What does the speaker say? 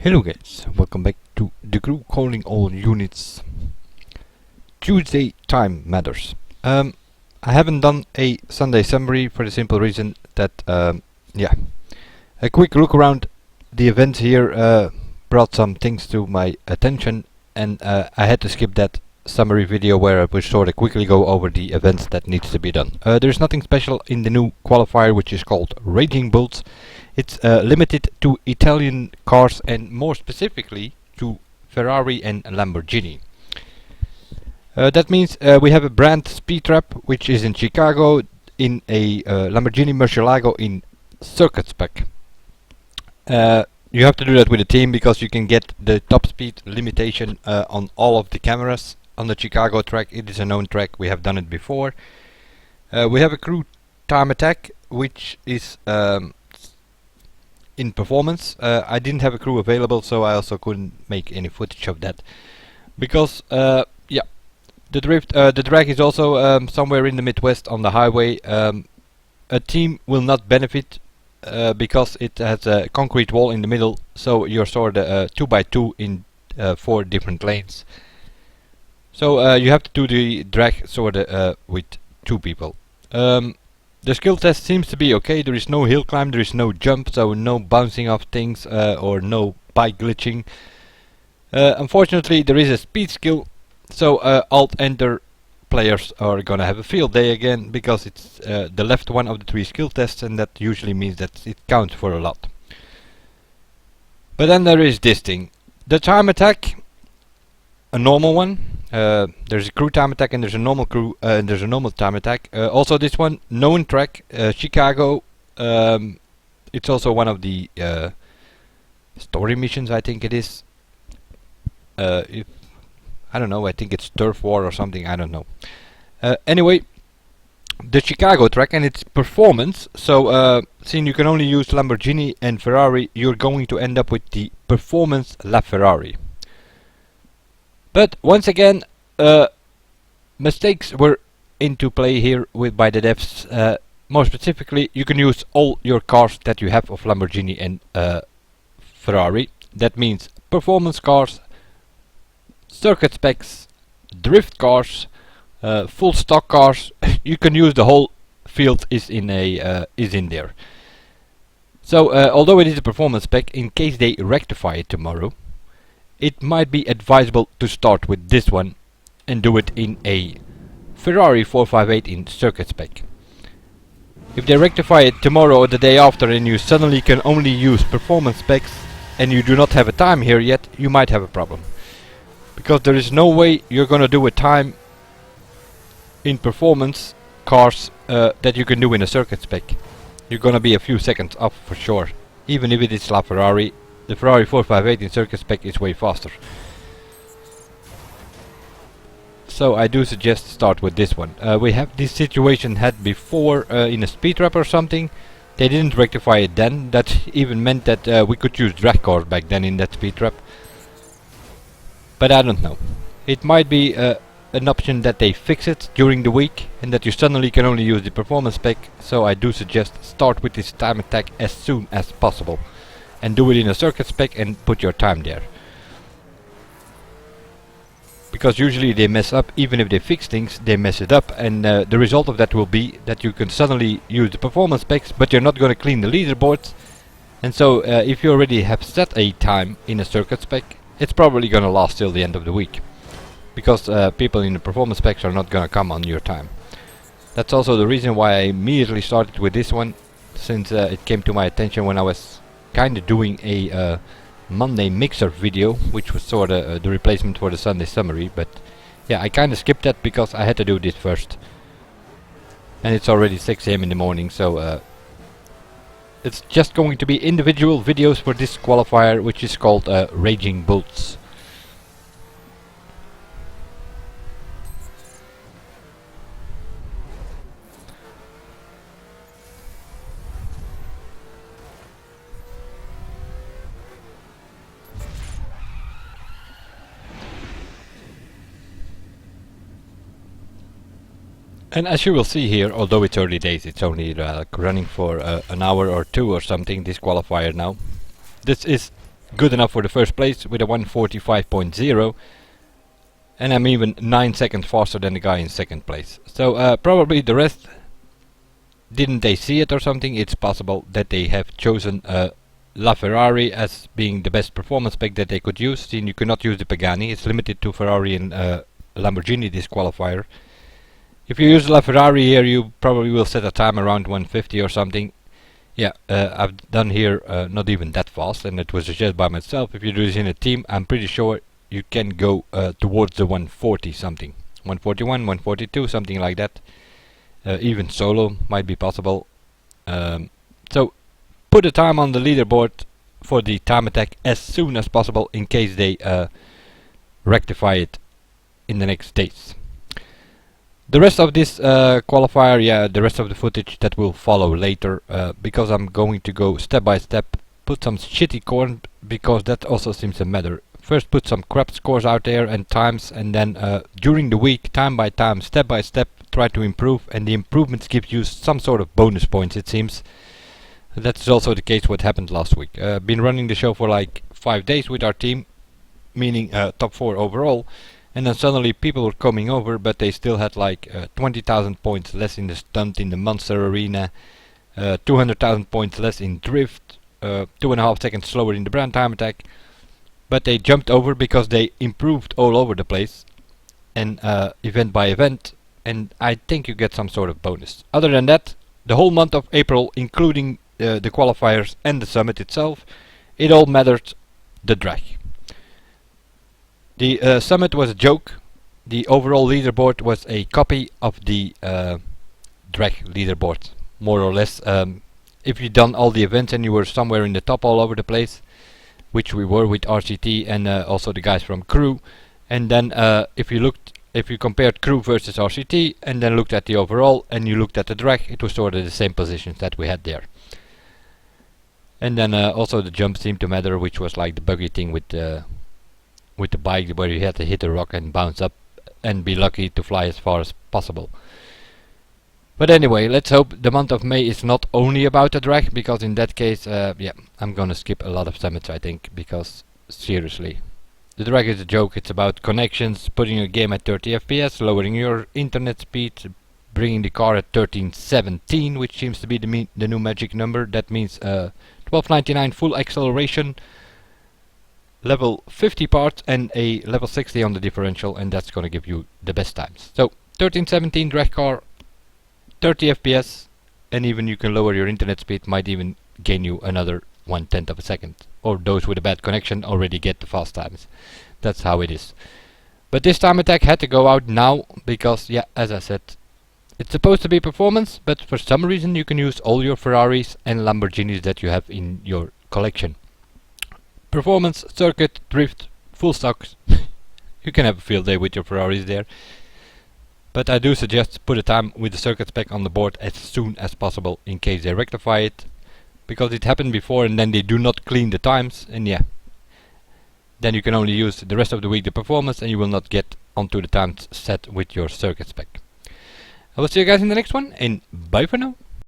Hello guys, welcome back to the crew calling all units. Tuesday time matters. I haven't done a Sunday summary for the simple reason that, a quick look around the events here brought some things to my attention, and I had to skip that summary video where I would sort of quickly go over the events that needs to be done. There's nothing special in the new qualifier, which is called Raging Bulls. It's limited to Italian cars and more specifically to Ferrari and Lamborghini. That means we have a brand speed trap which is in Chicago, in a Lamborghini Murcielago in circuit spec. You have to do that with a team because you can get the top speed limitation on all of the cameras on the Chicago track. It is a known track, we have done it before. We have a crew time attack which is in performance. I didn't have a crew available, so I also couldn't make any footage of that because the drag is also somewhere in the Midwest on the highway. A team will not benefit because it has a concrete wall in the middle, so you're sort of 2x2 in 4 different lanes. So you have to do the drag sort of with 2 people. The skill test seems to be okay. There is no hill climb, there is no jump, so no bouncing off things or no bike glitching. Unfortunately, there is a speed skill, so Alt-Enter players are gonna have a field day again because it's the left one of the 3 skill tests, and that usually means that it counts for a lot. But then there is this thing, the time attack, a normal one. There's a crew time attack and there's a normal crew and there's a normal time attack. Also this one, known track, Chicago. It's also one of the story missions, I think it is. If I don't know, I think it's Turf War or something, I don't know. Anyway, the Chicago track and its performance. So seeing you can only use Lamborghini and Ferrari, you're going to end up with the performance LaFerrari. But once again, mistakes were into play here by the devs. More specifically, you can use all your cars that you have of Lamborghini and Ferrari. That means performance cars, circuit specs, drift cars, full stock cars. You can use the whole field is in there. So although it is a performance spec, in case they rectify it tomorrow, it might be advisable to start with this one and do it in a Ferrari 458 in circuit spec. If they rectify it tomorrow or the day after and you suddenly can only use performance specs and you do not have a time here yet, you might have a problem. Because there is no way you're gonna do a time in performance cars that you can do in a circuit spec. You're gonna be a few seconds off for sure. Even if it is LaFerrari, the Ferrari 458 in circuit spec is way faster. So I do suggest start with this one. We have this situation had before in a speed trap or something. They didn't rectify it then. That even meant that we could use drag cars back then in that speed trap. But I don't know. It might be an option that they fix it during the week and that you suddenly can only use the performance spec. So I do suggest start with this time attack as soon as possible and do it in a circuit spec and put your time there. Because usually they mess up, even if they fix things, they mess it up, and the result of that will be that you can suddenly use the performance specs, but you're not going to clean the leaderboards. And so if you already have set a time in a circuit spec, it's probably going to last till the end of the week. Because people in the performance specs are not going to come on your time. That's also the reason why I immediately started with this one, since it came to my attention when I was kind of doing a Monday mixer video, which was sort of the replacement for the Sunday summary. But yeah, I kind of skipped that because I had to do this first. And it's already 6 AM in the morning, so it's just going to be individual videos for this qualifier, which is called Raging Bulls. And as you will see here, although it's early days, it's only running for an hour or 2 or something, this qualifier now. This is good enough for the first place with a 1:45.0, and I'm even 9 seconds faster than the guy in second place. So probably the rest, didn't they see it or something? It's possible that they have chosen LaFerrari as being the best performance spec that they could use, since you cannot use the Pagani. It's limited to Ferrari and Lamborghini disqualifier. If you use LaFerrari here, you probably will set a time around 150 or something. Yeah, I've done here not even that fast, and it was just by myself. If you do this in a team, I'm pretty sure you can go towards the 140 something. 141, 142, something like that. Even solo might be possible. So put a time on the leaderboard for the time attack as soon as possible in case they rectify it in the next days. The rest of this qualifier, yeah, the rest of the footage that will follow later, because I'm going to go step by step, put some shitty corn, because that also seems to matter. First put some crap scores out there and times, and then during the week, time by time, step by step, try to improve, and the improvements give you some sort of bonus points, it seems. That's also the case what happened last week. Been running the show for like 5 days with our team, meaning top 4 overall, and then suddenly people were coming over, but they still had like 20,000 points less in the stunt in the Monster Arena, 200,000 points less in drift, 2.5 seconds slower in the brand time attack, but they jumped over because they improved all over the place, and event by event, and I think you get some sort of bonus. Other than that, the whole month of April, including the qualifiers and the summit itself, it all mattered the drag. The summit was a joke. The overall leaderboard was a copy of the drag leaderboard, more or less. If you'd done all the events and you were somewhere in the top all over the place, which we were with RCT and also the guys from CAU, and then if you compared CAU versus RCT and then looked at the overall and you looked at the drag, it was sort of the same positions that we had there. And then also the jump seemed to matter, which was like the buggy thing with the bike, where you had to hit a rock and bounce up and be lucky to fly as far as possible. But anyway, let's hope the month of May is not only about the drag, because in that case, yeah, I'm gonna skip a lot of summits, I think, because seriously, the drag is a joke. It's about connections, putting a game at 30 FPS, lowering your internet speed, bringing the car at 1317, which seems to be the new magic number. That means 1299 full acceleration, level 50 parts, and a level 60 on the differential, and that's gonna give you the best times. So 1317 drag car, 30 FPS, and even you can lower your internet speed, might even gain you another 1/10 of a second. Or those with a bad connection already get the fast times. That's how it is. But this time attack had to go out now, because, yeah, as I said, it's supposed to be performance, but for some reason you can use all your Ferraris and Lamborghinis that you have in your collection. Performance, circuit, drift, full stocks. You can have a field day with your Ferraris there. But I do suggest put a time with the circuit spec on the board as soon as possible in case they rectify it. Because it happened before and then they do not clean the times, and yeah. Then you can only use the rest of the week the performance and you will not get onto the times set with your circuit spec. I will see you guys in the next one, and bye for now.